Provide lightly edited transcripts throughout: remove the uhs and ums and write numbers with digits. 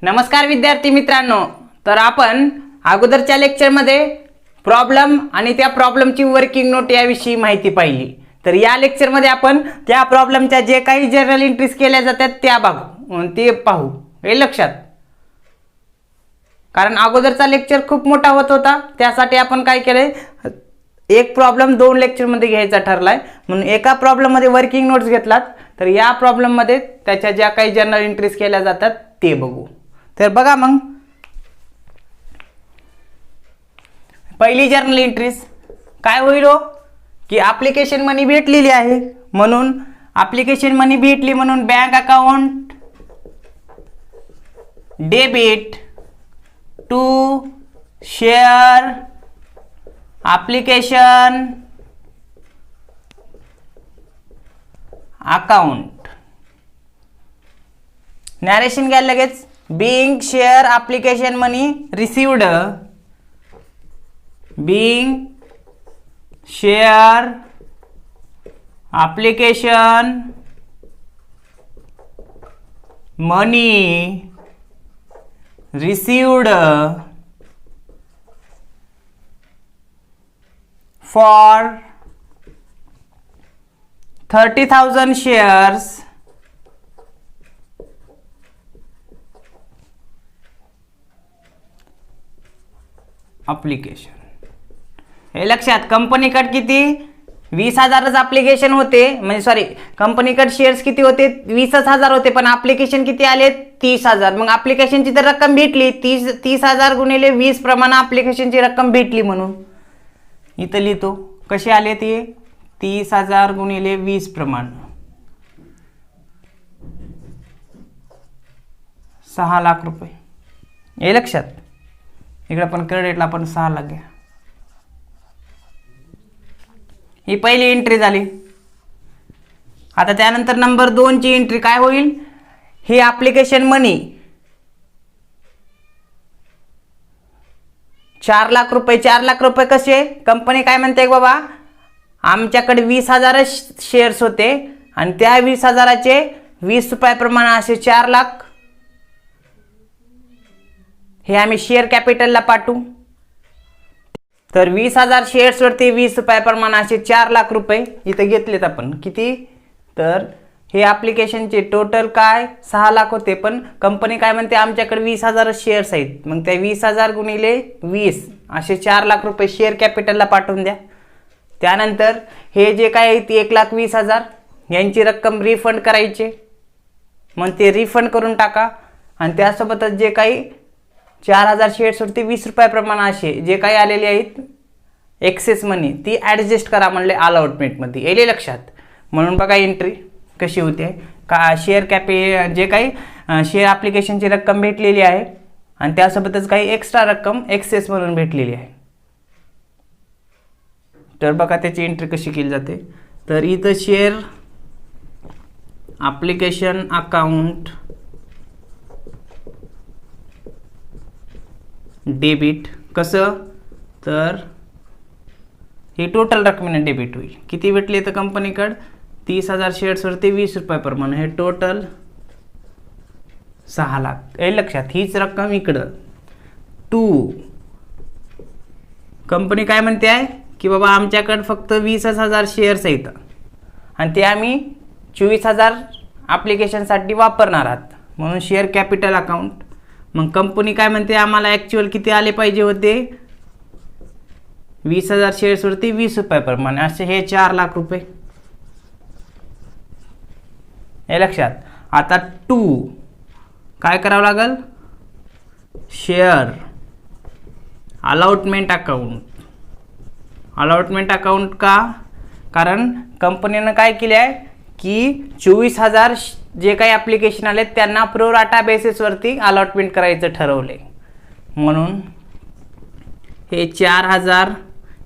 नमस्कार विद्यार्थी मित्रांनो, तर आपण अगोदरच्या लेक्चरमध्ये प्रॉब्लेम आणि त्या प्रॉब्लेमची वर्किंग नोट याविषयी माहिती पाहिली। तर या लेक्चरमध्ये आपण त्या प्रॉब्लेमच्या जे काही जर्नल एंट्रीज केल्या जातात ते पाहू। हे लक्षात, कारण अगोदरचा लेक्चर खूप मोठा होत होता, त्यासाठी आपण काय केले, एक प्रॉब्लेम दोन लेक्चरमध्ये घ्यायचा ठरलाय, म्हणून एका प्रॉब्लेम मध्ये वर्किंग नोट्स घेतलात। तर या प्रॉब्लेम मध्ये त्याच्या ज्या काही जर्नल एंट्रीज केल्या जातात ते बघू। तर बघा, मग पहिली जर्नल एंट्रीज काय होईल हो, की ॲप्लिकेशन मनी भेटलेली आहे, म्हणून ॲप्लिकेशन मनी भेटली म्हणून bank account debit to share application account. Narration घ्या लगेच। being share application money received, being share application money received for 30,000 shares application. हे लक्षात, कंपनीकडे किती 20,000च ॲप्लिकेशन होते, म्हणजे सॉरी कंपनीकडे शेअर्स किती होते 20,000 होते, पण ॲप्लिकेशन किती आले 30,000। मग ॲप्लिकेशनची तर रक्कम भेटली 30,000 गुणिले 20 प्रमाणे ॲप्लिकेशनची रक्कम भेटली, म्हणून इथं लिहितो कसे आले ते 30,000 गुणिले 20 प्रमाण 6 लाख रुपये। हे लक्षात, इकडे पण क्रेडिटला पण 6 लाख घ्या। ही पहिली एंट्री झाली। आता त्यानंतर नंबर 2 ची एंट्री काय होईल, ही ॲप्लिकेशन मनी 4 लाख रुपये। 4 लाख रुपये कसे, कंपनी काय म्हणते बाबा, आमच्याकडे 20,000 शेअर्स होते आणि त्या 20,000चे 20 रुपयाप्रमाणे असे 4 लाख हे आम्ही शेअर कॅपिटलला पाठवू। तर 20,000 शेअर्सवरती 20 रुपयाप्रमाणे असे 4 लाख रुपये इथे घेतलेत आपण। किती, तर हे ॲप्लिकेशनचे टोटल काय 6 लाख होते, पण कंपनी काय म्हणते आमच्याकडे 20,000 शेअर्स आहेत, मग त्या 20,000 गुणिले 20 असे 4 लाख रुपये शेअर कॅपिटलला पाठवून द्या। त्यानंतर हे जे काय आहे ते 1,20,000 यांची रक्कम रिफंड करायचे, मग ते रिफंड करून टाका। आणि त्यासोबतच जे काही 4,000 शेअर्सवरती 20 रुपयाप्रमाणे असे जे काही आलेले आहेत एक्सेस मनी ती ॲडजस्ट करा म्हणले अलॉटमेंटमध्ये। येले लक्षात, म्हणून बघा एंट्री कशी होते का, शेअर जे काही शेअर ॲप्लिकेशनची रक्कम भेटलेली आहे आणि त्यासोबतच काही एक्स्ट्रा रक्कम एक्सेस म्हणून भेटलेली आहे। तर बघा त्याची एंट्री कशी केली जाते, तर इथं शेअर ॲप्लिकेशन अकाउंट डेबिट कसं, तर हे टोटल रकमेने डेबिट होईल। किती भेटले तर कंपनीकडे 30,000 शेअर्सवरती 20 रुपयाप्रमाणे हे टोटल 6 लाख। हे लक्षात, हीच रक्कम इकडं टू कंपनी काय म्हणते आहे की बाबा आमच्याकडे फक्त 20,000 शेअर्स आहेत आणि ते आम्ही 24,000 ॲप्लिकेशनसाठी वापरणार आहात, म्हणून शेअर कॅपिटल अकाउंट। मग कंपनी काय म्हणते आम्हाला ॲक्च्युअल किती आले पाहिजे होते 20,000 शेअर्सवरती 20 रुपयाप्रमाणे असे हे 4 लाख रुपये। हे लक्षात, आता टू काय करावं लागेल, share allotment account. Allotment account का, कारण कंपनीनं काय केले आहे की 24,000 जे काही ॲप्लिकेशन आले त्यांना प्रो राटा बेसिसवरती अलॉटमेंट करायचं ठरवले, म्हणून हे 4,000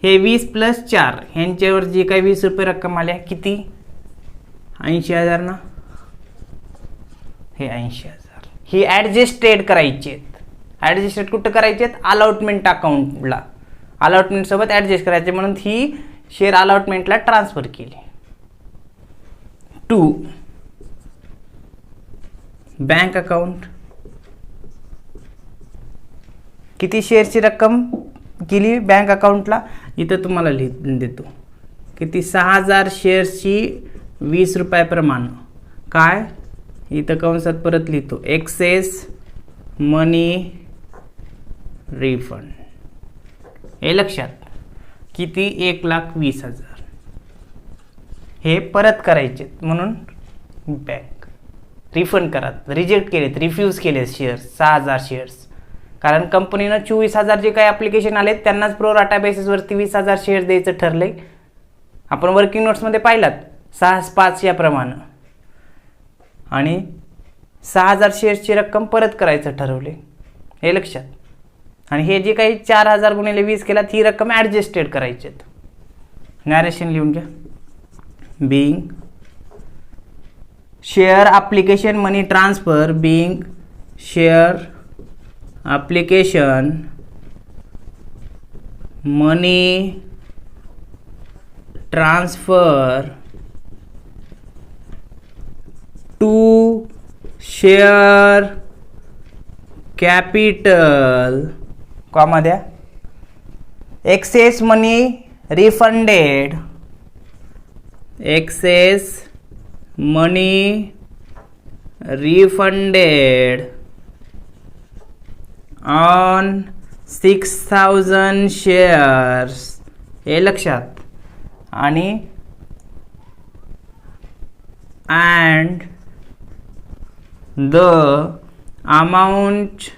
हे 20 + 4 ह्यांच्यावर जे काही 20 रुपये रक्कम आल्या किती 80,000 ना, हे 80,000 ही ॲडजस्टेड करायची आहेत। ॲडजस्टेड कुठं करायचे आहेत, अलॉटमेंट अकाउंटला, अलॉटमेंट सोबत ॲडजस्ट करायचे, म्हणून ही शेअर अलॉटमेंटला ट्रान्सफर केली। टू बँक अकाउंट किती शेअरची रक्कम केली बँक अकाउंटला, इथं तुम्हाला देतो किती, 6,000 शेअर्सची 20 रुपयाप्रमाणे. काय इथं कंसात परत लिहितो, एक्सेस मनी रिफंड. हे लक्षात, किती, 1,20,000 हे परत करायचे, म्हणून बँक रिफंड करा. रिजेक्ट केलेत, रिफ्यूज केले शेअर्स, 6,000 शेअर्स. कारण कंपनीनं 24,000 जे काही ॲप्लिकेशन आलेत त्यांनाच प्रो राटा बेसिसवरती 20,000 शेअर्स द्यायचं ठरलंय. आपण वर्किंग नोट्समध्ये पाहिलात 6-5 याप्रमाणे. आणि 6,000 शेअर्सची रक्कम परत करायचं ठरवले, हे लक्षात. आणि हे जे काही 4,000 गुणिले 20 केलात ही रक्कम ॲडजस्टेड करायची. नॅरेशन लिहून घ्या. Being share application money transfer, being share application money transfer to share capital, comma द्या, excess money refunded, excess money refunded on 6,000 shares, हे लक्षात. आणि and the amount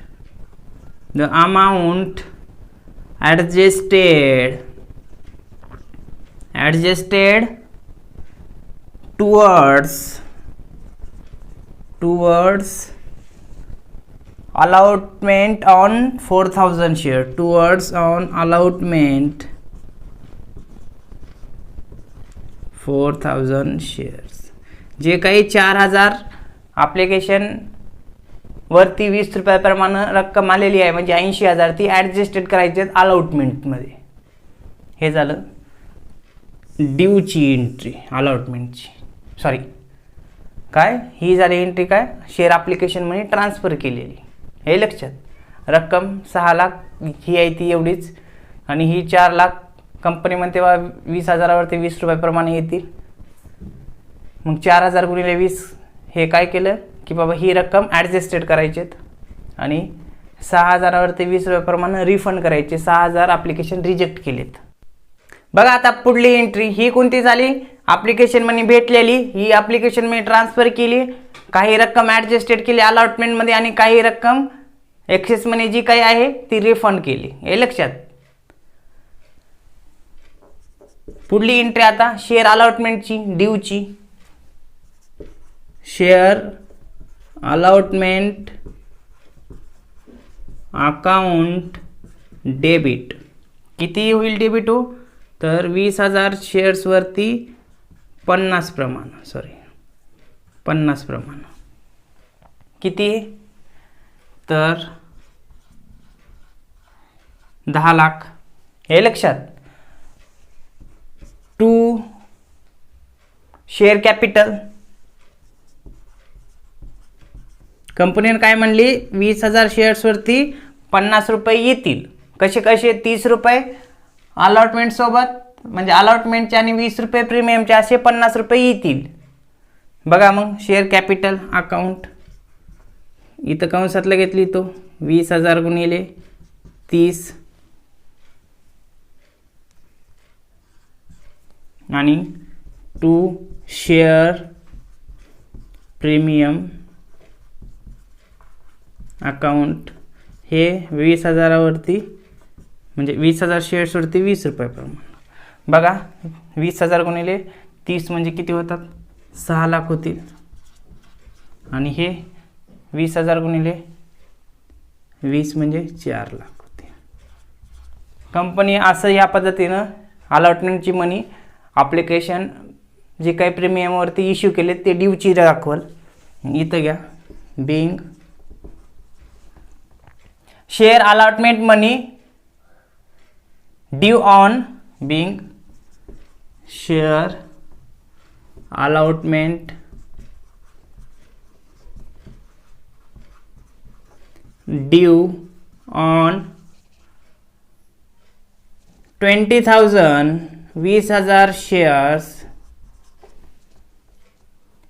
adjusted towards allotment on 4,000 share, towards on allotment 4,000 shares. जे काही 4,000 application वरती 20 रुपयाप्रमाणे रक्कम आलेली आहे, म्हणजे 80,000, ती ॲडजस्टेड करायची आहेत अलॉटमेंटमध्ये. हे झालं ड्यूची एंट्री, अलॉटमेंटची, सॉरी काय, ही झाली एंट्री काय, शेअर ॲप्लिकेशन मनी ट्रान्सफर केलेली, हे लक्षात. रक्कम 6 लाख ही आहे ती एवढीच, आणि ही 4 लाख कंपनीमध्ये तेव्हा 20,000वरती 20 रुपयाप्रमाणे येतील. मग 4,000 गुणिले 20 हे काय केलं की बाबा ही रक्कम ॲडजस्टेड करायची आणि 6,000वरती 20 रुपयाप्रमाणे रिफंड करायचे. 6,000 ॲप्लिकेशन रिजेक्ट केलेत. बघा आता पुढली एंट्री ही कोणती झाली, ॲप्लिकेशन मनी भेटलेली, ही ॲप्लिकेशन मनी ट्रान्सफर केली, काही रक्कम ॲडजस्टेड केली अलॉटमेंटमध्ये आणि काही रक्कम एक्सेस मनी जी काही आहे ती रिफंड केली, हे लक्षात. पुढली एंट्री आता शेअर अलॉटमेंटची, ड्यूची. शेअर अलॉटमेंट अकाउंट डेबिट, किती होईल डेबिट हो, तर 20,000 शेअर्सवरती 50 प्रमाण, किती, तर 10 लाख, हे लक्षात. टू शेअर कॅपिटल, कंपनीने काय म्हणली, 20,000 शेअर्सवरती 50 रुपये येतील. कसे 30 रुपये अलॉटमेंट सोबत, म्हणजे अलॉटमेंटचे आणि 20 रुपये प्रीमियमचे, असे 50 रुपये येतील. बघा मग शेअर कॅपिटल अकाउंट इथं कंसातलं घेतली, तो 20,000 गुणिले 30 आणि टू शेअर प्रीमियम अकाउंट, हे 20,000वरती म्हणजे 20,000 शेअर्सवरती 20 रुपयाप्रमाणे. बघा 20,000 गुणिले 30 म्हणजे किती होतात, 6 लाख होतील. आणि हे 20,000 गुणिले 20 म्हणजे 4 लाख होते. कंपनी असं या पद्धतीनं अलॉटमेंटची मनी ॲप्लिकेशन जे काही प्रीमियमवरती इश्यू केले ते ड्यूची दाखवल. इथं घ्या, being share allotment money due on, Bing share allotment due on 20,000 20,000 shares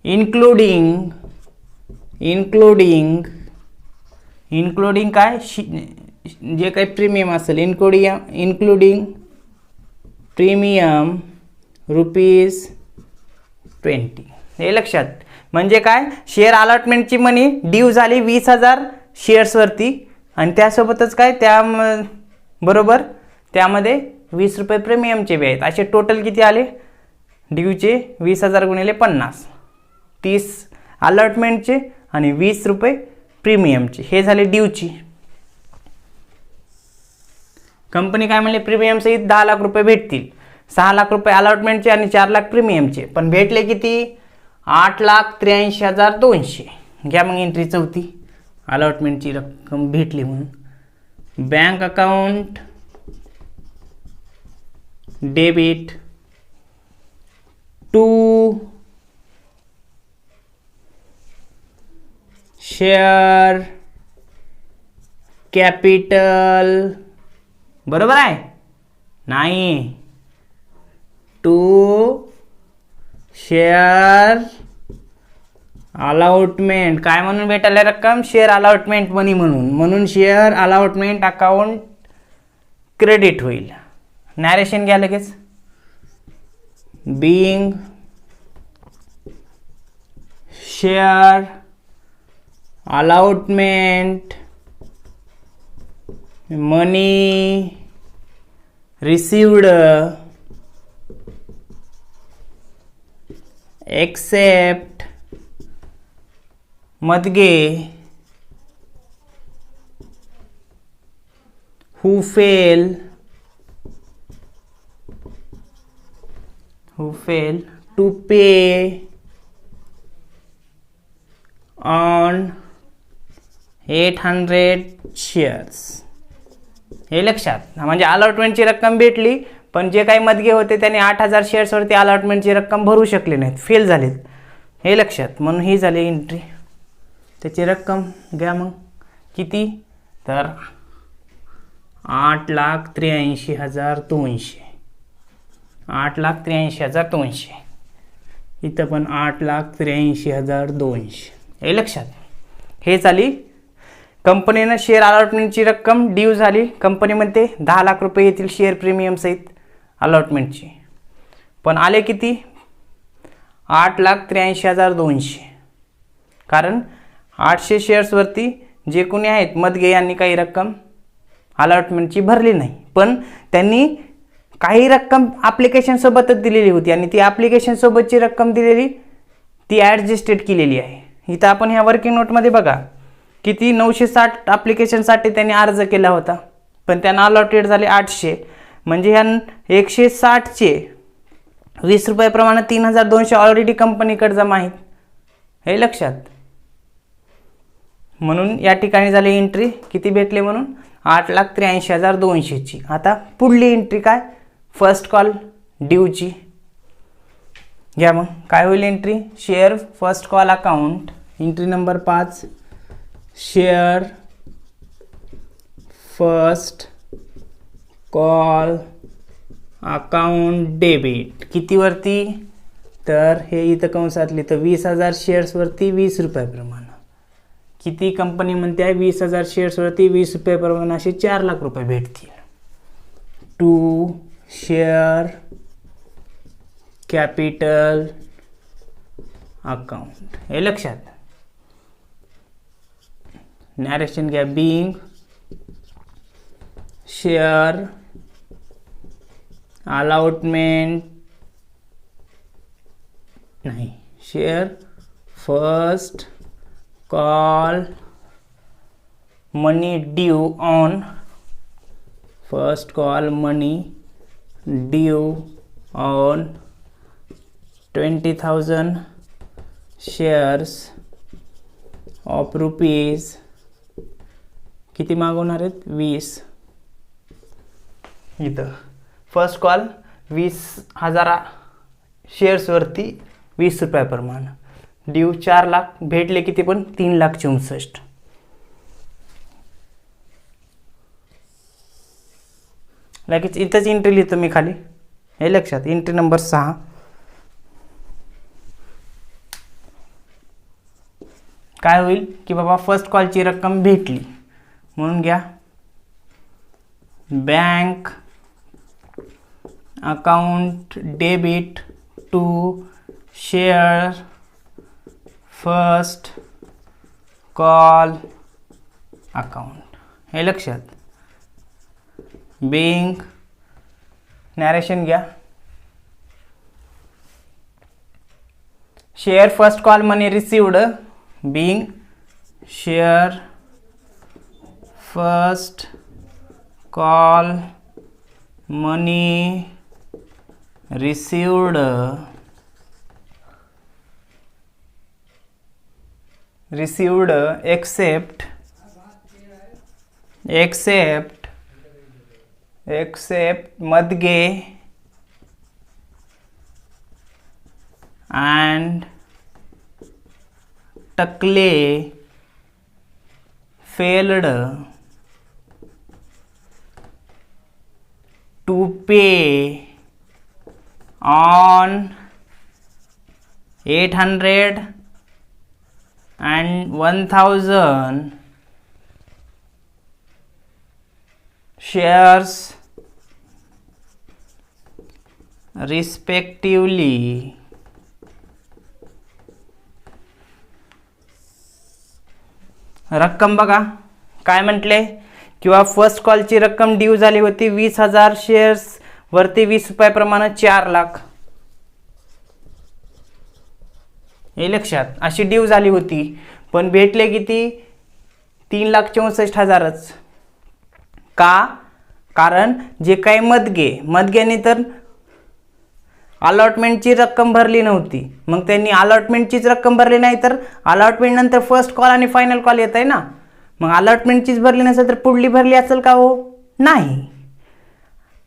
including काय जे काही प्रीमियम असेल इन्क्लुडिंग प्रीमियम ₹20. हे लक्षात. म्हणजे काय, शेअर अलॉटमेंटची मनी ड्यू झाली 20,000 शेअर्सवरती आणि त्यासोबतच काय बरोबर त्यामध्ये ₹20 प्रीमियमचे बी आहेत. असे टोटल किती आले ड्यूचे 20,000 गुणिले 50, 30 अलॉटमेंटचे आणि ₹20 प्रीमियमचे. हे झाले ड्यूची. कंपनी काय म्हणले प्रीमियम सहित ₹10,00,000 भेटतील. ₹6,00,000 अलॉटमेंटचे आणि ₹4,00,000 प्रीमियमचे. पण भेटले किती, ₹8,83,200. घ्या मग एंट्री चौथी, अलॉटमेंटची रक्कम भेटली म्हणून. Bank account debit to share capital. बरोबर आहे नाही, टू शेअर अलॉटमेंट. काय म्हणून भेटायला रक्कम, शेअर अलॉटमेंट मनी म्हणून शेअर अलॉटमेंट अकाउंट क्रेडिट होईल. नॅरेशन घ्या लगेच. Bing share allotment money received except Madge who fail to pay on 800 shares. हे लक्षात. म्हणजे अलॉटमेंटची रक्कम भेटली पण जे काही मदगे होते त्यांनी 8,000 शेअर्सवरती अलॉटमेंटची रक्कम भरू शकले नाहीत, फेल झालेत. हे लक्षात. म्हणून ही झाली एंट्री. त्याची रक्कम घ्या मग किती, तर 8,83,200. 8,83,200. इथं पण 8,83,200. हे लक्षात. हे झाली कंपनीनं शेअर अलॉटमेंटची रक्कम ड्यू झाली. कंपनीमध्ये ₹10,00,000 येतील शेअर प्रीमियम सहित अलॉटमेंटची. पण आले किती, 8,83,200. कारण 800 शेअर्सवरती जे कोणी आहेत मदगे यांनी काही रक्कम अलॉटमेंटची भरली नाही, पण त्यांनी काही रक्कम ॲप्लिकेशनसोबतच दिलेली होती आणि ती ॲप्लिकेशनसोबतची रक्कम दिलेली ती ॲडजस्टेड केलेली आहे. इथं आपण ह्या वर्किंग नोटमध्ये बघा किती 960 ॲप्लिकेशनसाठी त्यांनी अर्ज केला होता, पण त्यांना अलॉटेड झाले 800. म्हणजे ह्या 160चे ₹20 प्रमाणे 3,200 ऑलरेडी कंपनीकडे जमा आहेत. हे लक्षात. म्हणून या ठिकाणी झाली एंट्री किती भेटले म्हणून 8,83,200ची. आता पुढली एंट्री काय, फर्स्ट कॉल ड्यूची. घ्या मग काय होईल entry, share first call account. Entry number 5, share first call account debit. कितीवरती, तर हे इथं कंसातले तर 20,000 शेअर्सवरती ₹20 प्रमाणे. किती कंपनी म्हणते आहे, 20,000 शेअर्सवरती ₹20 प्रमाणे असे ₹4,00,000 भेटतील. To share capital account. हे लक्षात. नॅरेशन घ्या. बिंग शेअर अलॉटमेंट नाही, share first call money due on, first call money due on 20,000 shares of rupees. किती मागवणार आहेत, 20. इथं फर्स्ट कॉल 20,000 शेअर्सवरती ₹20 प्रमाणे. ड्यू 4,00,000 भेटले किती पण 3,64,000. लगेच इथंच एंट्री लिहितो मी खाली, हे लक्षात. Entry number 6. काय होईल की बाबा फर्स्ट कॉलची रक्कम भेटली म्हणून घ्या bank account debit to share first call account, हे लक्षात. बिंग नॅरेशन घ्या. Share first call money received being share first call money received except Madge and Takle failed to pay on 800 and 1000 shares respectively. रक्कम बघा काय म्हटले किंवा first कॉलची रक्कम due झाली होती 20,000 शेअर्स वरती 20 रुपयाप्रमाणे 4 लाख, हे लक्षात. अशी ड्यू झाली होती पण भेटले किती 3,64,000च. का? कारण जे काही मदगेने तर अलॉटमेंटची रक्कम भरली नव्हती, मग त्यांनी अलॉटमेंटचीच रक्कम भरली नाही तर अलॉटमेंट नंतर फर्स्ट कॉल आणि फायनल कॉल येत आहे ना, मग अलॉटमेंटचीच भरली नसेल तर पुढली भरली असेल का? हो नाही.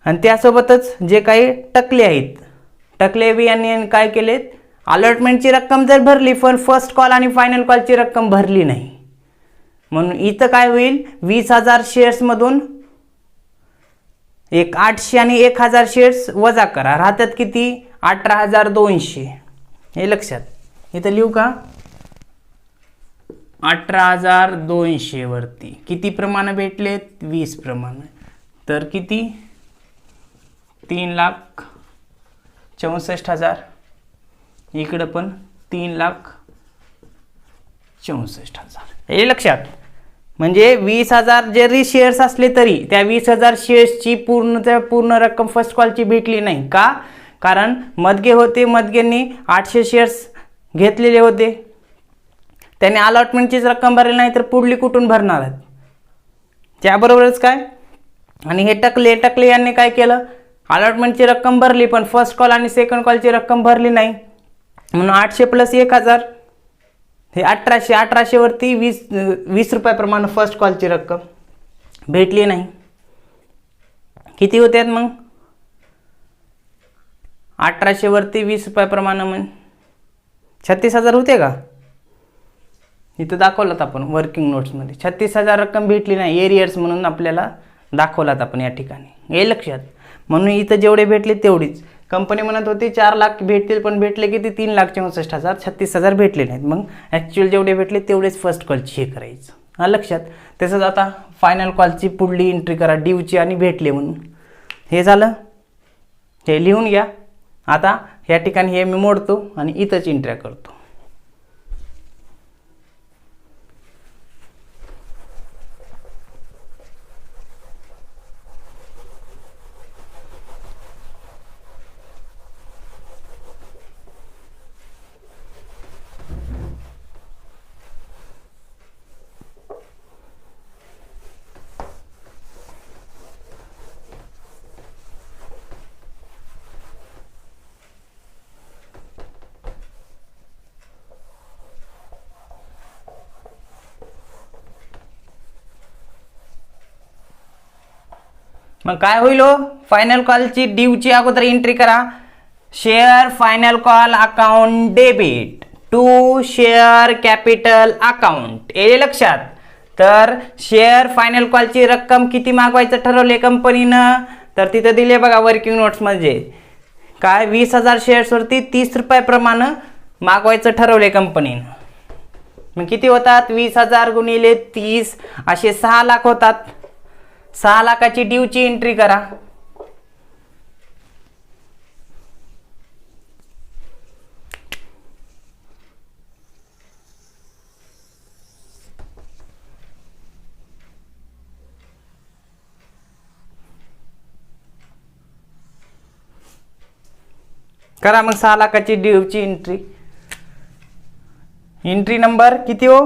आणि त्यासोबतच जे काही टकले आहेत, टकले बी यांनी काय केले, अलॉटमेंटची रक्कम जर भरली पण फर्स्ट कॉल आणि फायनल कॉलची रक्कम भरली नाही, म्हणून इथं काय होईल 20,000 शेअर्समधून 800 आणि 1,000 शेअर्स वजा करा, राहतात किती 18,200, हे लक्षात. इथं लिहू का 18,200 वरती किती प्रमाणे भेटलेत 20 प्रमाणे, तर किती 3,64,000. इकडं पण 3,64,000, हे लक्षात. म्हणजे 20,000 जरी शेअर्स असले तरी त्या 20,000 शेअर्सची पूर्ण रक्कम फर्स्ट कॉलची भेटली नाही. का? कारण मदगे होते, मदगेंनी 800 शेअर्स घेतलेले होते, त्याने अलॉटमेंटचीच रक्कम भरली नाही तर पुढली कुठून भरणार आहेत. त्याबरोबरच काय, आणि हे टकले यांनी काय केलं, अलॉटमेंटची रक्कम भरली पण फर्स्ट कॉल आणि सेकंड कॉलची रक्कम भरली नाही, म्हणून 800 + 1,000 हे 1800 वरती 20 रुपयाप्रमाणे फर्स्ट कॉलची रक्कम भेटली नाही. किती होत्यात मग 1800 वरती 20 रुपयाप्रमाणे मग 36,000 होते का? इथं दाखवलात आपण वर्किंग नोट्समध्ये 36,000 रक्कम भेटली नाही, एरियर्स म्हणून आपल्याला दाखवलात आपण या ठिकाणी, हे लक्षात. म्हणून इथं जेवढे भेटले तेवढीच. कंपनी म्हणत होती 4 लाख भेटतील पण भेटले किती 3,64,000, 36,000 भेटले नाहीत. मग ॲक्च्युअल जेवढे भेटले तेवढेच फर्स्ट कॉलची हे करायचं, हा लक्षात. तसंच आता फायनल कॉलची पुढली एंट्री करा ड्यूची आणि भेटले म्हणून, हे झालं. हे लिहून घ्या. आता या ठिकाणी हे मी मोडतो आणि इथंच एंट्र्या करतो. मग काय होईल हो, फायनल कॉलची ड्यूची अगोदर एंट्री करा. Share final call account debit to share capital account, हे लक्षात. तर शेअर फायनल कॉलची रक्कम किती मागवायचं ठरवले कंपनीनं, तर तिथं दिले बघा वर्किंग नोट्समध्ये काय 20,000 शेअर्सवरती 30 रुपयाप्रमाणे मागवायचं ठरवले कंपनीनं. मग किती होतात 20,000 गुणिले 30 असे 6 लाख होतात. 6 लाखाची ड्यूची एंट्री करा. करा मग 6 लाखाची ड्यूची एंट्री. एंट्री नंबर किती हो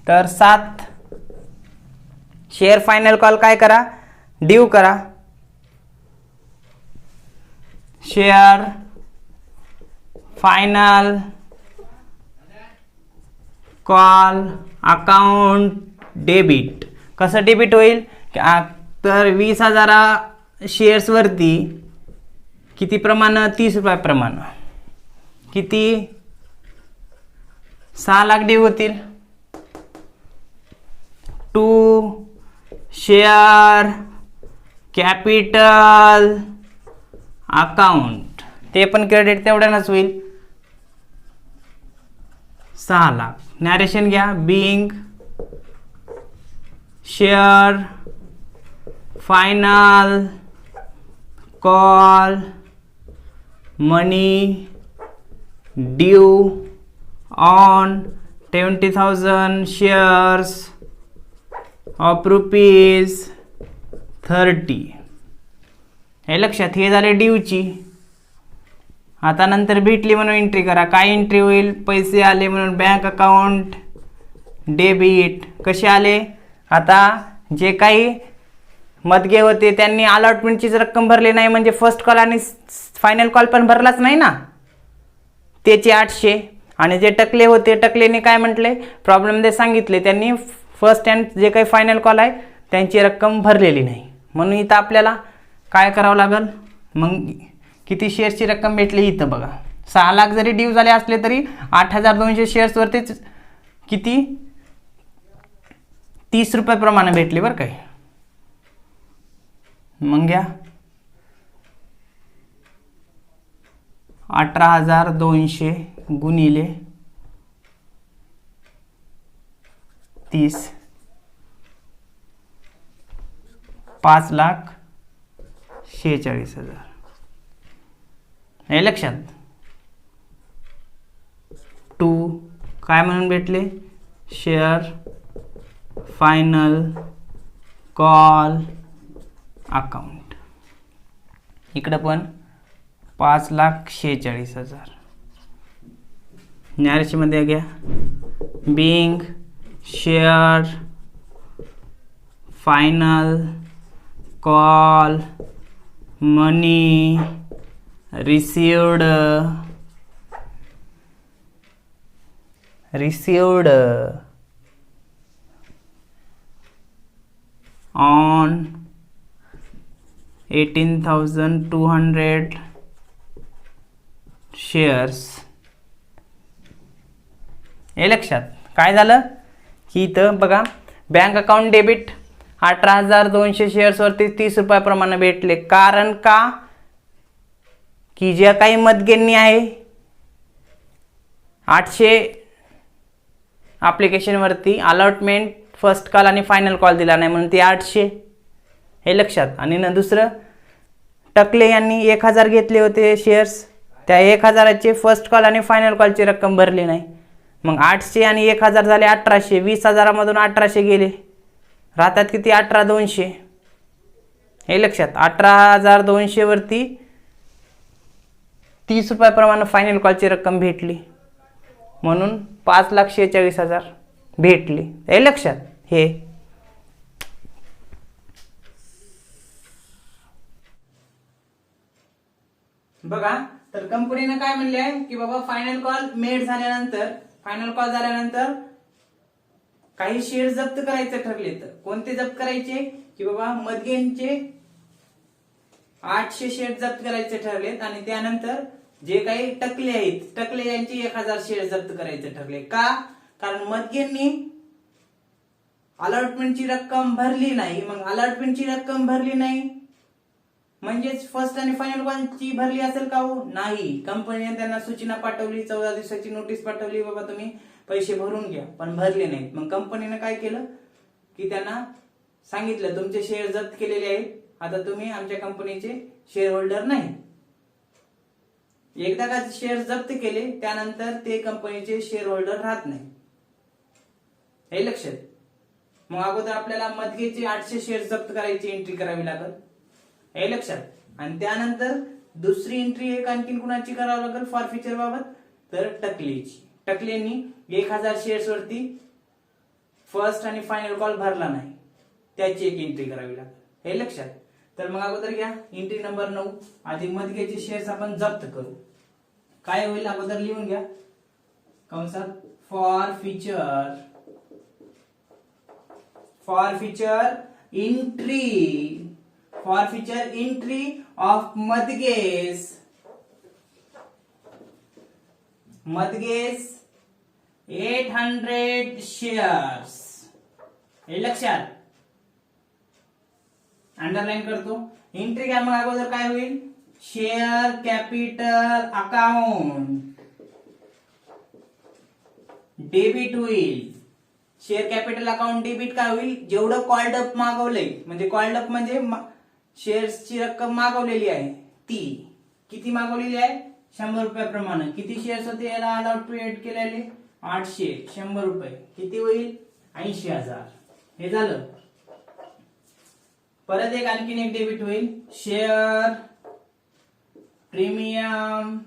तर 7. शेअर फायनल कॉल काय करा ड्यू करा. Share final call account debit. कसं डेबिट होईल तर 20,000 शेअर्सवरती किती प्रमाण 30 रुपयाप्रमाणे किती 6 लाख ड्यू होतील. टू शेअर कॅपिटल अकाउंट ते पण क्रेडिट तेवढ्यानंच होईल 6 लाख. नॅरेशन घ्या. Being share final call money due on 20,000 shares of ₹30. हे लक्षात हे झाले ड्यूची. आता नंतर भेटली म्हणून एंट्री करा. काय एंट्री होईल पैसे आले म्हणून बँक अकाउंट डेबिट. कसे आले आता जे काही मदगे होते त्यांनी अलॉटमेंटचीच रक्कम भरली नाही म्हणजे फर्स्ट कॉल आणि फायनल कॉल पण भरलाच नाही ना त्याचे 800. आणि जे टकले होते टकलेने काय म्हटले प्रॉब्लेममध्ये सांगितले त्यांनी फर्स्ट अँड जे काही फायनल कॉल आहे त्यांची रक्कम भरलेली नाही. म्हणून इथं आपल्याला काय करावं लागेल मग किती शेअर्सची रक्कम भेटली इथं बघा 6 लाख जरी ड्यू झाले असले तरी 8,200 शेअर्सवरतीच किती 30 रुपयाप्रमाणे भेटले बरं काय. मग घ्या 18,200 गुणिले 30 5,46,000. हे लक्षात. टू काय म्हणून भेटले शेअर फायनल कॉल अकाउंट. इकडं पण 5,46,000. नॅरेशनमध्ये घ्या being share final call money received on 18,200 shares. हे लक्षात काय झालं की इथं बघा बँक अकाउंट डेबिट 18,200 शेअर्सवरती 30 रुपयाप्रमाणे भेटले. कारण का की ज्या काही मतगेंनी आहे 800 ॲप्लिकेशनवरती अलॉटमेंट फर्स्ट कॉल आणि फायनल कॉल दिला नाही म्हणून ते 800. हे लक्षात. आणि न दुसरं टकले यांनी 1,000 घेतले होते शेअर्स त्या 1,000चे फर्स्ट कॉल आणि फायनल कॉलची रक्कम भरली नाही. मग 800 आणि 1,000 झाले 1,800. 20,000मधून 1,800 गेले राहतात किती 18,200. हे लक्षात. 18,200 वरती 30 रुपयाप्रमाणे फायनल कॉलची रक्कम भेटली म्हणून 5,46,000 भेटली. हे लक्षात. हे बघा तर कंपनीने काय म्हणले आहे की बाबा फायनल कॉल झाल्यानंतर काही शेअर जप्त करायचे ठरले. तर कोणते जप्त करायचे की बाबा मदगेंचे 800 शेअर जप्त करायचे ठरलेत आणि त्यानंतर जे काही टकले आहेत टकले यांची 1,000 शेअर जप्त करायचे ठरले. का कारण मदगेंनी अलॉटमेंटची रक्कम भरली नाही, मग अलॉटमेंटची रक्कम भरली नाही म्हणजेच फर्स्ट आणि फायनल कॉलची भरली असेल का हो? नाही. कंपनीने त्यांना सूचना पाठवली, 14 दिवसाची नोटीस पाठवली, बाबा तुम्ही पैसे भरून घ्या, पण भरले नाहीत. मग कंपनीने काय केलं की त्यांना सांगितलं तुमचे शेअर जप्त केलेले आहेत, आता तुम्ही आमच्या कंपनीचे शेअर होल्डर नाही. एकदा का शेअर जप्त केले त्यानंतर ते कंपनीचे शेअर होल्डर राहत नाही, हे लक्षात. मग अगोदर आपल्याला मदगेचे 800 शेअर जप्त करायची एंट्री करावी लागेल, हे लक्षात. आणि त्यानंतर दुसरी एंट्री एक आणखीन कुणाची करावी लागेल फॉरफिचर बाबत, तर टकलेची. टकलेंनी 1000 शेअर्स वरती फर्स्ट आणि फायनल कॉल भरला नाही, त्याची एक एंट्री करावी लागेल, हे लक्षात. तर मग अगोदर घ्या एंट्री नंबर 9. आधी मदगेचे शेअर्स आपण जप्त करू. काय होईल अगोदर लिहून घ्या कंसात फॉरफिचर एंट्री ऑफ मदगेस 800 शेअर्स, हे लक्षात. अंडरलाईन करतो. एंट्री घ्या. मग अगोदर काय होईल, शेअर कॅपिटल अकाउंट डेबिट होईल. शेअर कॅपिटल अकाउंट डेबिट काय होईल, जेवढं कॉल्ड अप मागवलंय, म्हणजे कॉल्ड अप म्हणजे शेअर्सची रक्कम मागवलेली आहे ती किती मागवलेली आहे, 100 रुपयाप्रमाणे. किती शेअर्स होते याला अलॉटमेंट केलेले, 800. 100 रुपये किती होईल, 80,000. हे झालं. परत एक आणखीन एक डेबिट होईल, share premium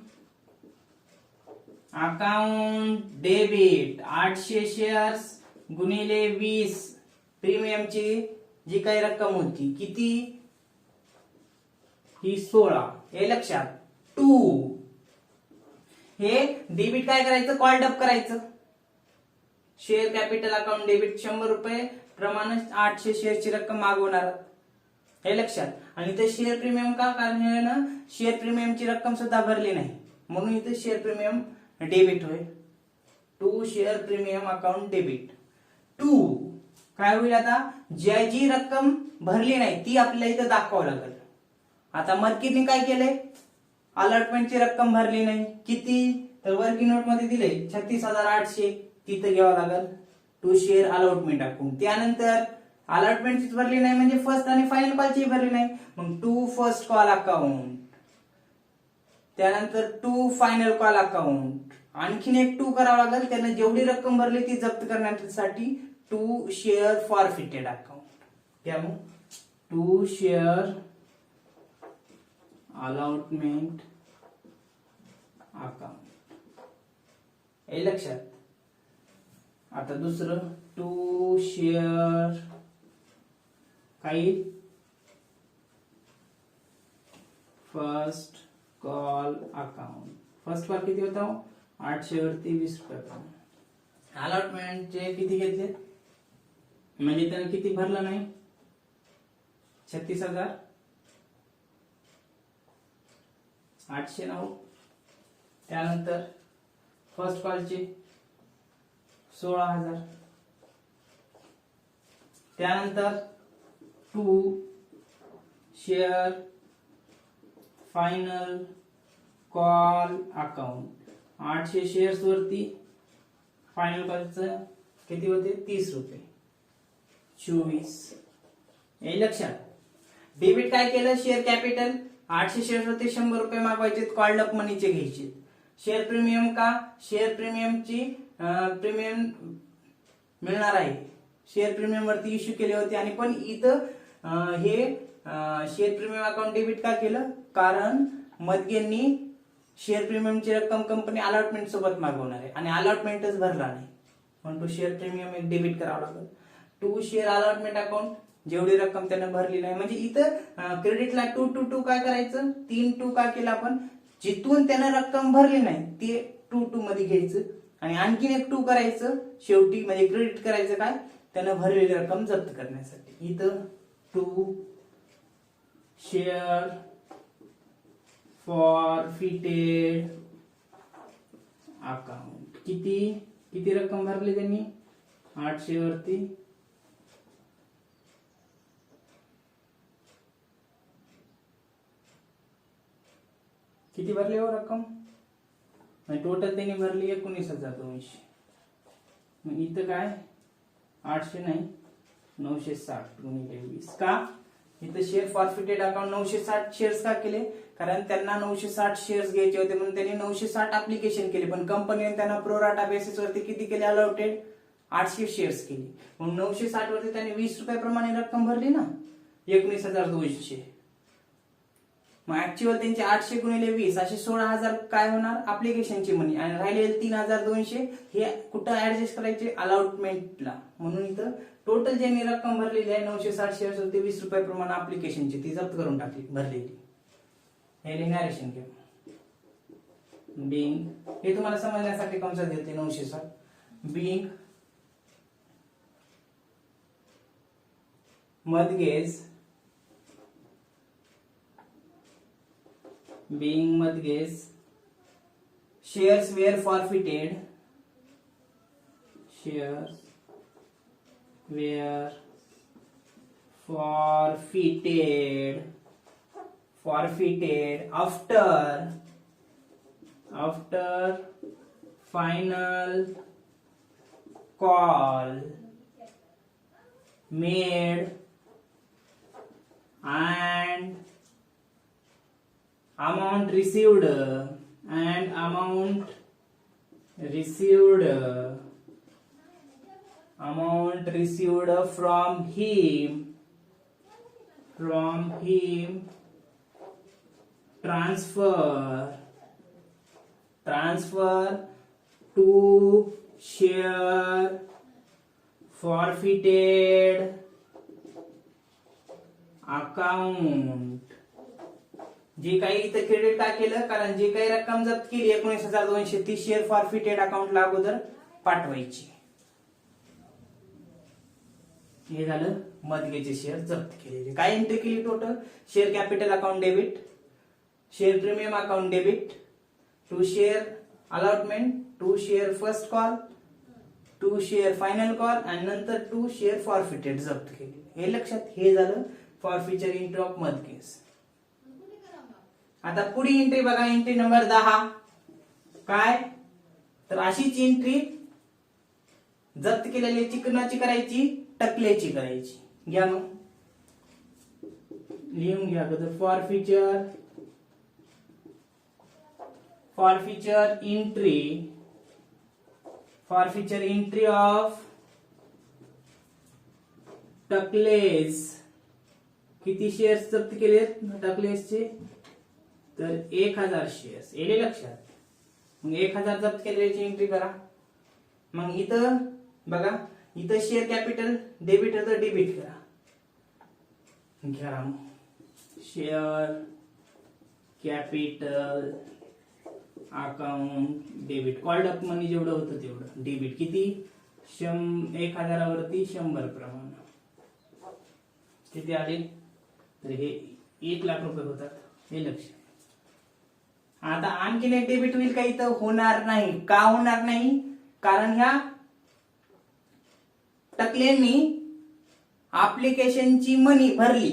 account debit. 800 shares गुणिले 20 प्रीमियमची जी काही रक्कम होती किती, ही 16, हे लक्षात. 2 हे डेबिट काय करायचं, कॉल्ड अप करायचं. शेअर कॅपिटल अकाउंट डेबिट 100 रुपये प्रमाणे 800 शेअरची रक्कम मागवणार, हे लक्षात. आणि ते शेअर प्रीमियम का, कारण शेअर प्रीमियमची रक्कम सुद्धा भरली नाही, म्हणून इथे शेअर प्रीमियम डेबिट होईल. 2 शेअर प्रीमियम अकाउंट डेबिट. 2 काय होईल, आता जी रक्कम भरली नाही ती आपल्याला इथं दाखवावं लागेल. आता मदगेने काय केलंय, अलॉटमेंटची रक्कम भरली नाही, किती, तर वर्किंग नोट मध्ये दिले 36,800, तिथं घ्यावं लागेल 2 शेअर अलॉटमेंट अकाउंट. त्यानंतर अलॉटमेंटचीच भरली नाही म्हणजे फर्स्ट आणि फायनल कॉलची भरली नाही, मग 2 फर्स्ट कॉल अकाउंट. त्यानंतर 2 फायनल कॉल अकाउंट. आणखीन एक 2 करावं लागेल, त्यानं जेवढी रक्कम भरली ती जप्त करण्यासाठी 2 शेअर फॉरफिटेड अकाउंट. त्यामुळे 2 शेअर अलॉटमेंट अकाउंट, हे लक्षात. आता दुसरं 2 शेअर काही first call account. First call किती होता, 800 वरती 20 रुपये. अलॉटमेंटचे किती घेतले, म्हणजे त्याने किती भरला नाही, 36,809. त्यानंतर फर्स्ट कॉलचे 16,000. त्यानंतर 2 share final call account. 800 shares वरती फायनल कॉलचं किती होते, 30 रुपये, 24, हे लक्षात. डेबिट काय केलं, शेअर कॅपिटल 800 शेअर्स वरती 100 रुपये मागवायचे, कॉल्ड अप मनीचे घ्यायचे. शेअर प्रीमियम का, शेअर प्रीमियमची प्रीमियम मिळणार आहे, शेअर प्रीमियम वरती इश्यू केले होते. आणि पण इथं हे शेअर प्रीमियम अकाउंट डेबिट का केलं, कारण मदगेंनी शेअर प्रीमियमची रक्कम कंपनी अलॉटमेंट सोबत मागवणार आहे आणि अलॉटमेंटच भरला नाही, म्हणून 2 शेअर प्रीमियम एक डेबिट करावं लागेल. 2 शेअर अलॉटमेंट अकाउंट, जेवढी रक्कम त्यानं भरली नाही, म्हणजे इथं क्रेडिटला 2 काय करायचं, 3 काय केलं आपण, जिथून त्यानं रक्कम भरली नाही ते 2 मध्ये घ्यायचं आणि आणखीन एक 2 करायचं शेवटी, म्हणजे क्रेडिट करायचं काय, त्यानं भरलेली रक्कम जप्त करण्यासाठी. इथं 2 शेअर फॉरफिटेड अकाउंट. किती रक्कम भरली त्यांनी, 800 वरती किती भरली हो रक्कम? टोटल त्यांनी भरली 19,200. मग इथं काय 800 नाही 960 गुणिले 20. का इथं शेअर फॉरफिटेड अकाउंट 960 शेअर्स का केले? कारण त्यांना 960 शेअर्स घ्यायचे होते म्हणून त्यांनी 960 ऍप्लिकेशन केले, पण कंपनीने त्यांना प्रोराटा बेसिस वरती किती केले अलॉटेड? 800 शेअर्स केले. मग 960 वरती त्यांनी 20 रुपयाप्रमाणे रक्कम भरली ना 19,200. मग ऍक्च्युअल त्यांचे 800 गुणिले 20 असे 16,000 काय होणार ऍप्लिकेशनची मनी, आणि राहिलेले 3,200 हे कुठं ऍडजस्ट करायचे? अलॉटमेंटला. म्हणून इथं टोटल ज्यांनी रक्कम भरलेली आहे 960 शेअर्स होते 20 रुपयाप्रमाणे ऍप्लिकेशनची ती जप्त करून टाकली भरलेली. हे नॅरेशन केलं. बिंग हे तुम्हाला समजण्यासाठी कंसात घेतले 960. बिंग मधगेज shares were forfeited after final call made and amount received from him transfer to share forfeited account. जे काही इथं क्रेडिट का केलं? कारण जे काही रक्कम जप्त केली 19,200 ती शेअर फॉरफिटेड अकाउंटला अगोदर पाठवायची. हे झालं मधगेचे शेअर जप्त केलेले. काय एंट्री केली total? Share capital account debit, share premium account debit, to share allotment, to share first call, to share final call आणि नंतर टू शेअर फॉरफिटेड जप्त केले. हे लक्षात. हे झालं फॉरफिचर एंट्री ऑफ मधगेज. आता पुढे एंट्री बघा, एंट्री नंबर 10. काय तर अशीच एंट्री जप्त केलेली कुणाची करायची? टकलेची करायची. घ्या मग लिहून घ्या अगोदर. Forfeiture entry of Tuckles. किती शेअर्स जप्त केलेत टकलेसचे? तर 1,000 शेअर्स. येले लक्षात. मग 1,000 जप्त केलेल्याची एंट्री करा. मग इथं बघा, इथं शेअर कॅपिटल डेबिट होतं, डेबिट करा. घ्या share capital account debit. Called up money जेवढं होतं तेवढं डेबिट. किती? 1,000 वरती 100 प्रमाण. किती आले? तर हे 1,00,000 रुपये होतात. हे लक्षात. आता आणखीन एक डेबिट होईल का? इथं होणार नाही. का होणार नाही? कारण ह्या टकलेंनी ऍप्लिकेशनची मनी भरली,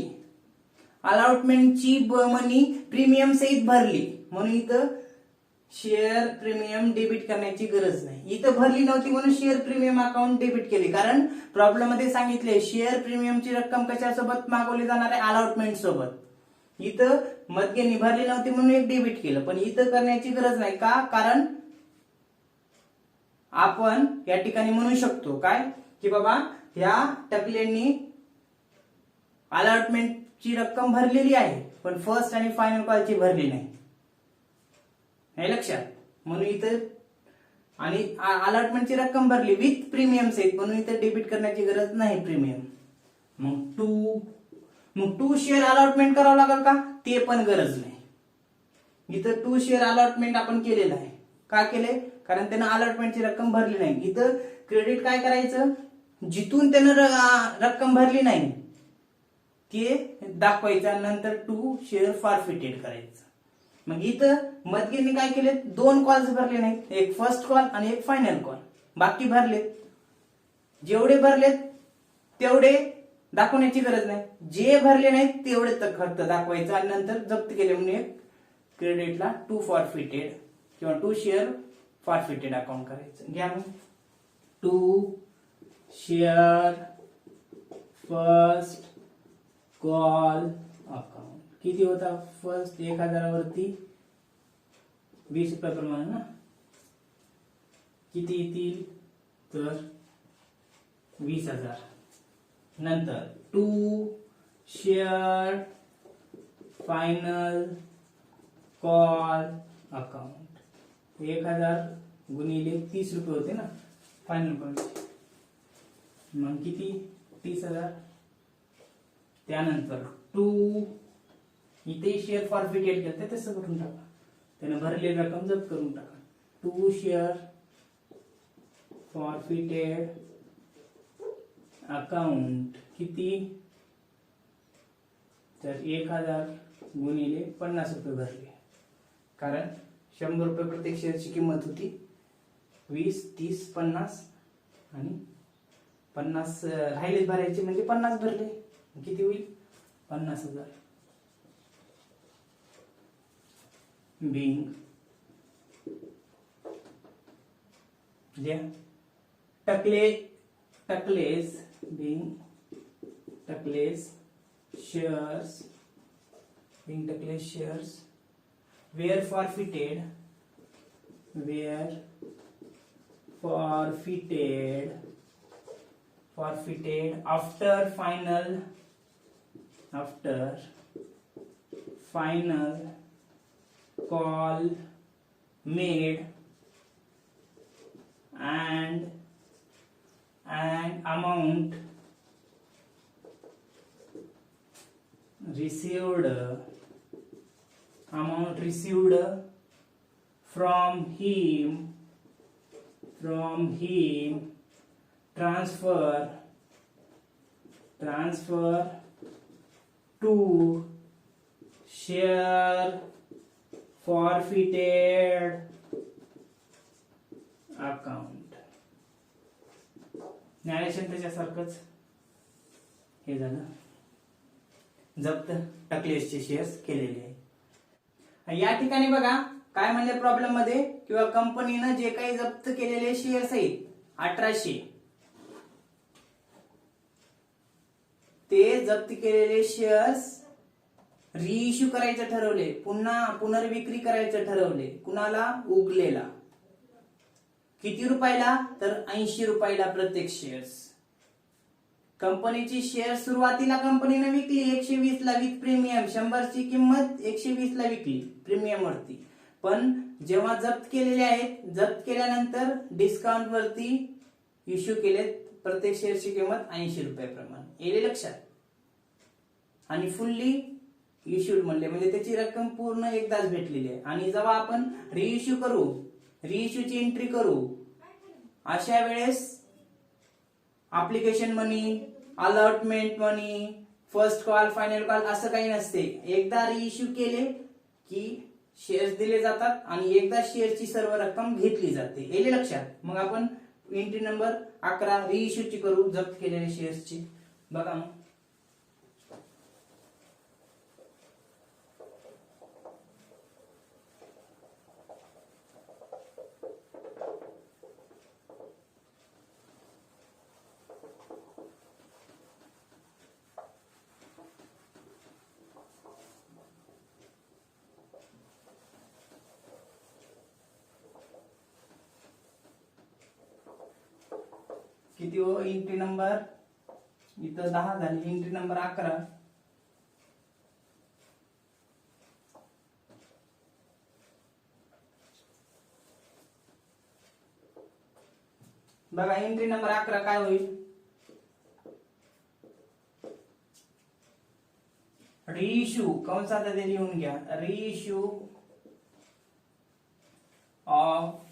अलॉटमेंटची मनी प्रीमियम सहित भरली, म्हणून इथं शेअर प्रीमियम डेबिट करण्याची गरज नाही. इथं भरली नव्हती म्हणून शेअर प्रीमियम अकाउंट डेबिट केली. कारण प्रॉब्लेम मध्ये सांगितले शेअर प्रीमियमची रक्कम कशासोबत मागवली जाणार आहे? अलॉटमेंट सोबत. इथं मधगेनी भरली नव्हती म्हणून एक डेबिट केलं, पण इथं करण्याची गरज नाही. का? कारण आपण या ठिकाणी म्हणू शकतो काय की बाबा ह्या टकलेंनी अलॉटमेंटची रक्कम भरलेली आहे, पण फर्स्ट आणि फायनल कॉलची भरली नाही. हे लक्षात. म्हणून इथं आणि अलॉटमेंटची रक्कम भरली विथ प्रीमियम सहित, म्हणून इथं डेबिट करण्याची गरज नाही प्रीमियम. मग टू शेअर अलॉटमेंट करावं लागेल का? ते पण गरज नाही. इथं 2 शेअर अलॉटमेंट आपण केलेलं आहे. का केले? कारण त्यानं अलॉटमेंटची रक्कम भरली नाही. इथं क्रेडिट काय करायचं? जिथून त्यानं रक्कम भरली नाही ते दाखवायचं, नंतर 2 शेअर फॉरफिटेड करायचं. मग इथं मधगेने काय केले? 2 कॉल्स भरले नाहीत, एक फर्स्ट कॉल आणि एक फायनल कॉल. बाकी भरलेत. जेवढे भरलेत तेवढे दाखवण्याची गरज नाही. जे भरले नाहीत तेवढे फक्त दाखवायचं आणि नंतर जप्त केले म्हणून एक क्रेडिटला 2 फॉरफिटेड किंवा 2 शेअर फॉरफिटेड अकाउंट करायचं. घ्या मग 2 शेअर फर्स्ट कॉल अकाउंट. किती होता फर्स्ट 1000 वरती 20 रुपये प्रमाणे ना, किती येतील तर 20,000. नंतर 2 शेअर फायनल कॉल अकाउंट. 1000 गुणिले 30 रुपये होते ना फायनल कॉलचे, मग किती 30,000. त्यानंतर 2 इथे शेअर फॉरफिटेड केलं तसं करून टाका, त्याने भरलेली रक्कम जप्त करून टाका. 2 शेअर फॉरफिटेड अकाउंट किती तर 1000 गुणिले 50 रुपये भरले, कारण 100 रुपये प्रत्येक शेअरची किंमत होती. 20, 30, 50 आणि 50 राहिलेच भरायचे म्हणजे 50 भरले, किती होईल 50,000. Being Tuckles being Tuckles shares were forfeited after final call made and amount received from him transfer to share forfeited account. न्यायालयाने त्याच्यासारखंच हे झालं, जप्त टकलेसचे शेअर्स केलेले आहे. या ठिकाणी बघा काय म्हणले प्रॉब्लेम मध्ये, किंवा कंपनीनं जे काही जप्त केलेले शेअर्स आहेत 1800, ते जप्त केलेले शेअर्स रिइश्यू करायचं ठरवले, पुन्हा पुनर्विक्री करायचं ठरवले. कुणाला? उगलेला. किती रुपयाला तर 80 रुपयाला प्रत्येक शेअर्स. कंपनीची शेअर सुरुवातीला कंपनीने विकली 120 ला विथ प्रीमियम, 100 ची किंमत 120 ला विकली प्रीमियम वरती. पण जेव्हा जप्त केलेले आहेत, जप्त केल्यानंतर डिस्काउंट वरती इश्यू केलेत, प्रत्येक शेअरची किंमत 80 रुपयाप्रमाणे. येले लक्षात. आणि फुल्ली इश्यूड म्हणले म्हणजे त्याची रक्कम पूर्ण एकदाच भेटलेली आहे. आणि जेव्हा आपण रिइश्यूची एंट्री करू, अशा वेळेस ऍप्लिकेशन मनी, अलॉटमेंट मनी, फर्स्ट कॉल, फायनल कॉल असं काही नसते. एकदा रिइश्यू केले की शेअर्स दिले जातात आणि एकदा शेअरची सर्व रक्कम घेतली जाते. येले लक्षात. मग आपण एंट्री नंबर 11 रिइश्यूची करू, जप्त केलेल्या शेअर्सची. बघा मग किती हो एंट्री नंबर, इथं 10 झाली, एंट्री नंबर 11. बघा एंट्री नंबर 11 काय होईल, रिइश्यू कंसात ते लिहून घ्या, रिइश्यू ऑफ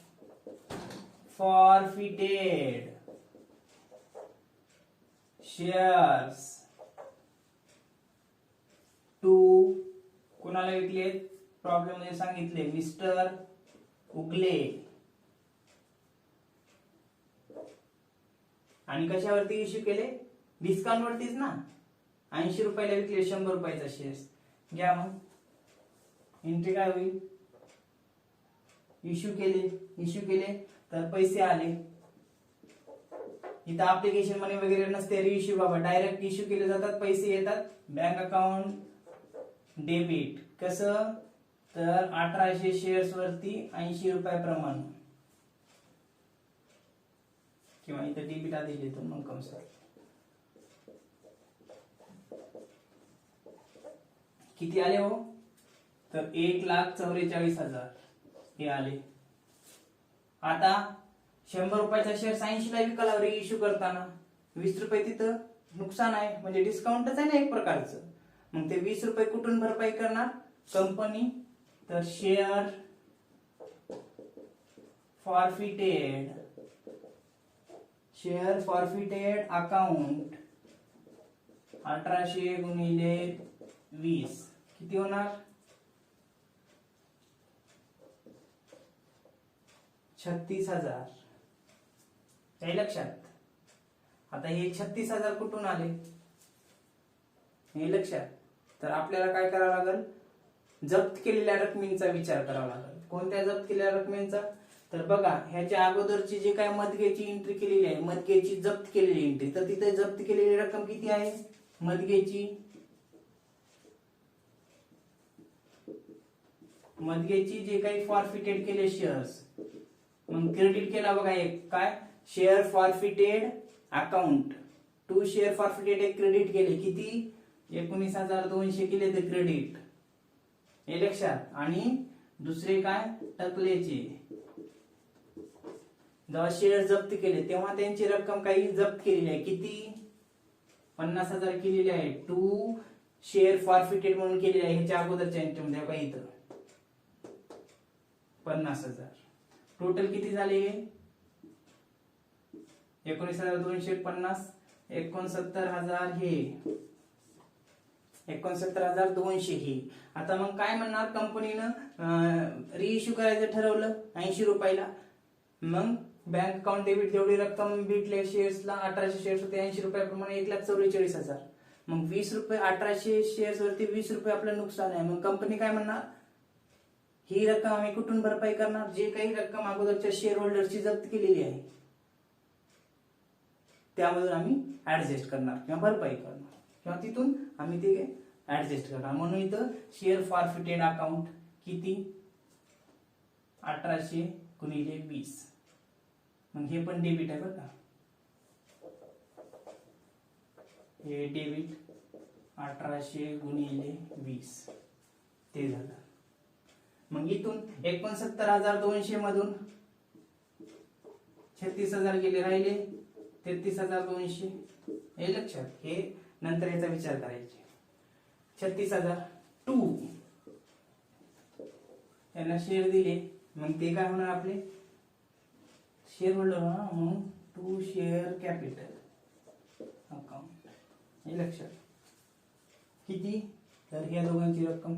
forfeited शेअर्स टू कोणाला विकले, प्रॉब्लेम मध्ये सांगितले मिस्टर उगले. आणि कशावरती इश्यू केले, डिस्काउंट वरतीच ना. 80 रुपयाला विकले 100 रुपयाचा शेअर्स. घ्या मग एंट्री काय होईल, इश्यू केले तर पैसे आले. इथं ऍप्लिकेशन मनी वगैरे नसते, रिइश्यू बाबा डायरेक्ट इश्यू केले जातात, पैसे येतात बँक अकाउंट डेबिट. कसं तर 1800 शेअर्स वरती 80 रुपयाप्रमाणे, किंवा इथं डेबिट आधी लिहितो मग कमसा. किती आले हो, तर 1,44,000 हे आले. आता 100 रुपयाचा शेअर 80 ला विकायला रिइश्यू करताना 20 रुपये तिथं नुकसान आहे, म्हणजे डिस्काउंटच आहे ना एक प्रकारचं. मग ते 20 रुपये कुठून भरपाई करणार कंपनी, तर शेअर फॉरफिटेड अकाउंट 1800 गुणिले 20 किती होणार, 36,000. काही लक्षात. आता हे 36,000 कुठून आले हे लक्षात. तर आपल्याला काय करावं लागेल, जप्त केलेल्या रकमेचा विचार करावा लागेल. कोणत्या जप्त केलेल्या रकमेचा, तर बघा ह्याच्या अगोदरची जे काय मदगेची एंट्री केलेली आहे, मदगेची जप्त केलेली एंट्री, तर तिथे जप्त केलेली रक्कम किती आहे मदगेची जे काही फॉरफिटेड केले शेअर्स, मग क्रेडिट केला बघा एक काय, share forfeited account 2 share forfeited एक क्रेडिट केले, किती 19,200 केले ते क्रेडिट हे लक्षात. आणि दुसरे काय टकलेचे, जेव्हा शेअर जप्त केले तेव्हा त्यांची रक्कम काही जप्त केलेली आहे, किती 50,000 केलेली आहे. 2 शेअर फॉरफिटेड म्हणून केलेले आहे ह्याच्या अगोदरच्या एंट्रीमध्ये काही इथं 50,000. टोटल किती झाले 19,250, 69,000 हे 69,200 हे. आता मग काय म्हणणार, कंपनीनं रिइश्यू करायचं ठरवलं 80 रुपयाला, मग बँक अकाउंट डेबिट जेवढी रक्कम भेटले शेअर्सला 1800 शेअर्स होते 80 रुपयाप्रमाणे 1,44,000. मग 20 रुपये 1800 शेअर्स वरती 20 रुपये आपलं नुकसान आहे. मग कंपनी काय म्हणणार, ही रक्कम आम्ही कुठून भरपाई करणार, जे काही रक्कम अगोदरच्या शेअर होल्डरची जप्त केलेली आहे त्यामधून आम्ही ऍडजस्ट करणार किंवा भरपाई करणार, किंवा तिथून आम्ही ते ऍडजस्ट करणार. म्हणून इथं शेअर फॉरफिटेड अकाउंट किती 1800 गुणिले 20, मग हे पण डेबिट आहे बरं का, हे डेबिट 1800 गुणिले 20 ते झालं. मग इथून 69,200 मधून 36,000 गेले, राहिले 33,200 हे लक्षात. हे नंतर याचा विचार करायचे. 36,000 2 यांना शेअर दिले, मग ते काय होणार आपले शेअर होल्डर, म्हणून 2 शेअर कॅपिटल अकाउंट हे लक्षात. किती, तर ह्या दोघांची रक्कम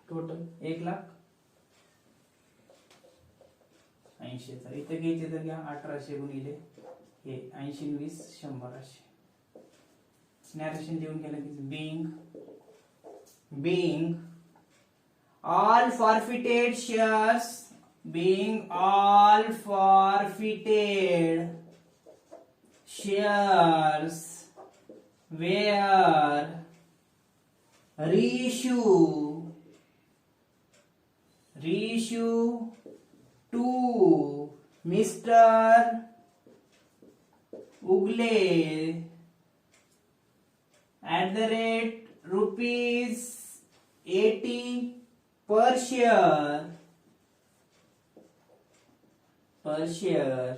टोटल 1,80,000. इथे घ्यायचे तर घ्या 1800 गुणिले हे 80 20 100. नॅरेशन देऊन गेलं की being all forfeited shares were reissue to Mr. Ugle at the rate ₹80 per share,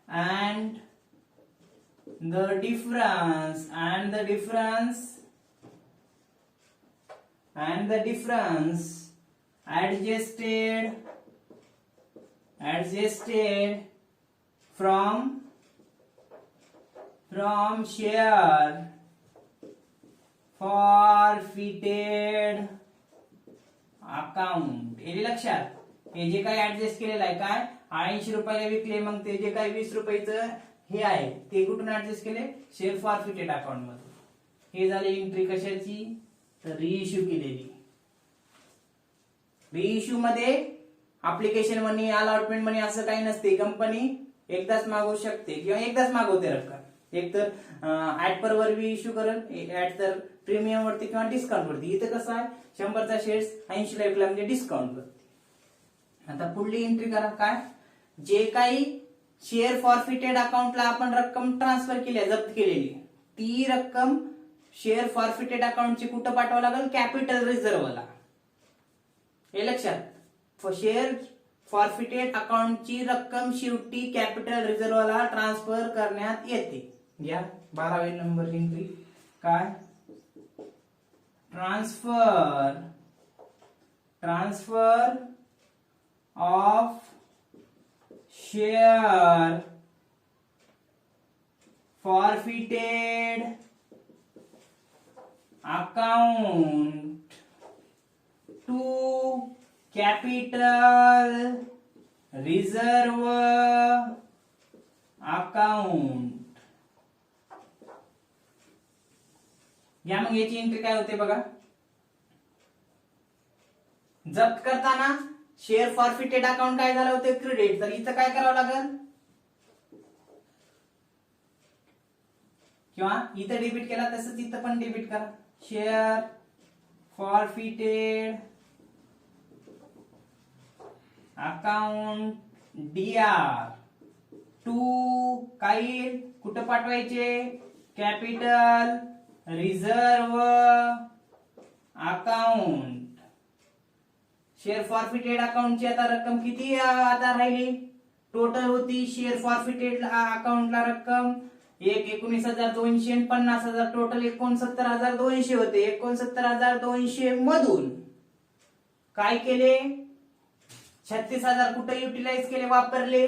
and the difference adjusted from share forfeited account. हे लक्षात, हे जे काही ऍडजस्ट केलेलं आहे काय 80 रुपयाला विकले, मग ते जे काही 20 रुपयाचं हे आहे ते कुठून ऍडजस्ट केले, शेअर फॉरफिटेड अकाउंट मधून. हे झाले एंट्री कशाची, तर रिइश्यू केलेली. रिइश्यू मध्ये अप्लिकेशन मनी, अलॉटमेंट मनी असं काही नसते. कंपनी एकदाच मागवू शकते किंवा एकदाच मागवते रक्कम. एक तर ऍट पर वर इश्यू करल, ऍट तर प्रीमियम वरती किंवा डिस्काउंट वरती. इथं कसं आहे 100चा शेअर्स 80 ला विकला म्हणजे डिस्काउंट वरती. आता पुढली एंट्री करा. काय जे काही शेअर फॉरफिटेड अकाउंटला आपण रक्कम ट्रान्सफर केली, जप्त केलेली, ती रक्कम शेअर फॉरफिटेड अकाउंटची कुठं पाठवावं लागेल? कॅपिटल रिझर्व्हला. हे लक्षात. शेअर फॉरफिटेड अकाउंटची रक्कम शेवटी कॅपिटल रिझर्व्हला ट्रान्सफर करण्यात येते. घ्या 12वी नंबर एंट्री. काय transfer of share forfeited account to capital reserve account. या मग याची एंट्री काय होते बघा. जप्त करताना शेअर फॉरफिटेड अकाउंट काय झालं होते? क्रेडिट. तर इथं काय करावं लागेल? किंवा इथं डेबिट केला तसंच इथं पण डेबिट करा. Share forfeited account DR to काही कुठं पाठवायचे? Capital reserve account. Share forfeited अकाउंटची आता रक्कम किती आता राहिली? टोटल होती शेअर फॉरफिटेड अकाउंटला रक्कम 19,200 आणि 50,000, टोटल 69,200 होते. 69,200 मधून काय केले? 36,000 कुठे युटिलाइज केले, वापरले,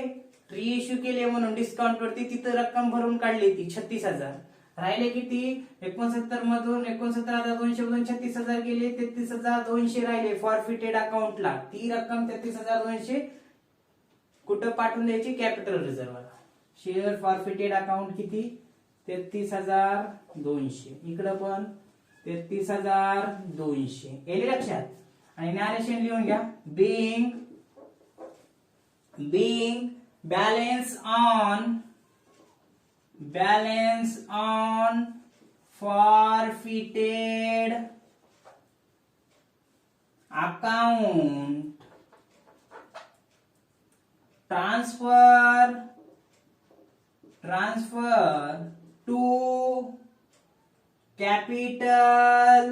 रिइश्यू केले म्हणून डिस्काउंट वरती तिथं रक्कम भरून काढली ती 36,000. राहिले किती? 69 मधून 69,200 मधून 36,000 गेले, 33,200 राहिले फॉरफिटेड अकाउंटला. ती रक्कम 33,200 कुठं पाठवून द्यायची? कॅपिटल रिझर्व्हला. शेअर फॉरफिटेड अकाउंट किती? 33,200. इकडं पण 33,200. येईल लक्षात. आणि नॅरेशन लिहून घ्या. being balance on forfeited account transfer to capital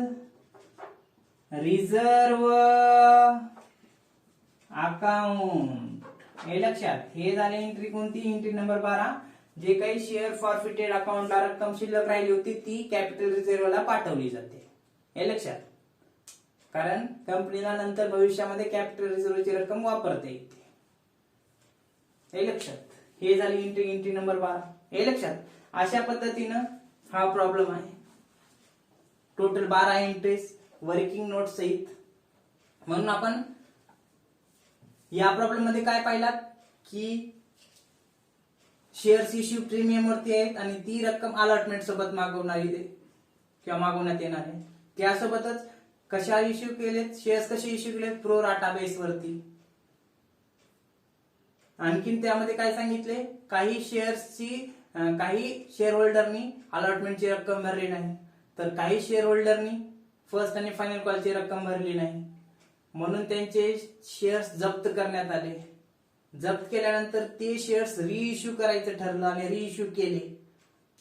reserve account. हे लक्षात. हे झाले एंट्री कोणती? Entry number 12. जे काही शेअर फॉरफिटेड अकाउंटला रक्कम शिल्लक राहिली होती ती कॅपिटल रिझर्व्हला पाठवली जाते. हे लक्षात. कारण कंपनीला नंतर भविष्यामध्ये कॅपिटल रिझर्व्हची रक्कम वापरता येते. हे लक्षात. हे झाली एंट्री नंबर 12. हे लक्षात. अशा पद्धतीनं हा प्रॉब्लेम आहे. टोटल 12 एंट्रीज वर्किंग नोट सहित. म्हणून आपण या प्रॉब्लेम मध्ये काय पाहिलात की शेअर्स इश्यू प्रीमियम वरती आहेत आणि ती रक्कम अलॉटमेंट सोबत मागवणारी किंवा मागवण्यात येणार आहे. त्यासोबतच कशा इश्यू केलेत? शेअर्स कसे इश्यू केलेत? प्रो राटा बेस वरती. आणखीन त्यामध्ये काय सांगितले? काही शेअर होल्डरनी अलॉटमेंटची रक्कम भरली नाही, तर काही शेअर होल्डरनी फर्स्ट आणि फायनल कॉलची रक्कम भरली नाही, म्हणून त्यांचे शेअर्स जप्त करण्यात आले. जप्त केल्यानंतर ते शेअर्स रिइश्यू करायचं ठरलं आणि रिइश्यू केले.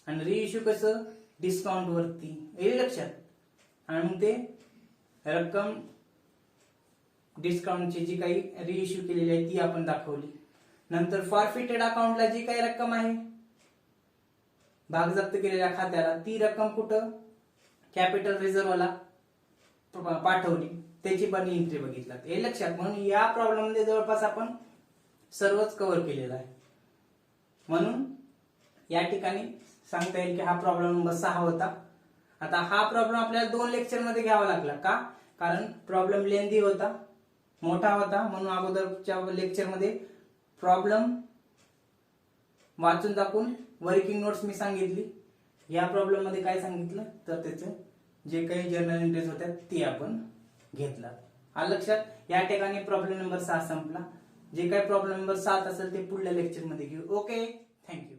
आणि रिइश्यू कसं? डिस्काउंट वरती. हे लक्षात. आणि मग ते रक्कम डिस्काउंटची जी काही रिइश्यू केलेली आहे ती आपण दाखवली. नंतर फॉरफिटेड अकाउंटला जी काही रक्कम आहे भाग जप्त केलेल्या खात्याला, ती रक्कम कुठं? कॅपिटल रिझर्व्हला पाठवली. त्याची पण एंट्री बघितला. हे लक्षात. म्हणून या प्रॉब्लेम मध्ये जवळपास आपण सर्वच कव्हर केलेला आहे. म्हणून या ठिकाणी सांगता येईल की हा प्रॉब्लेम नंबर 6 होता. आता हा प्रॉब्लेम आपल्याला 2 लेक्चर मध्ये घ्यावा लागला. का? कारण प्रॉब्लेम लेंदी होता, मोठा होता. म्हणून अगोदरच्या लेक्चर मध्ये प्रॉब्लेम वाचून दाखवून वर्किंग नोट्स मी सांगितली. या प्रॉब्लेम मध्ये काय सांगितलं तर त्याचे जे काही जर्नल एंट्रीज होत्या ती आपण घेतला. आलं लक्षात? या ठिकाणी प्रॉब्लेम नंबर 6 संपला. जे काही प्रॉब्लेम नंबर 7 असेल ते पुढल्या लेक्चरमध्ये घेऊ. Okay, thank you.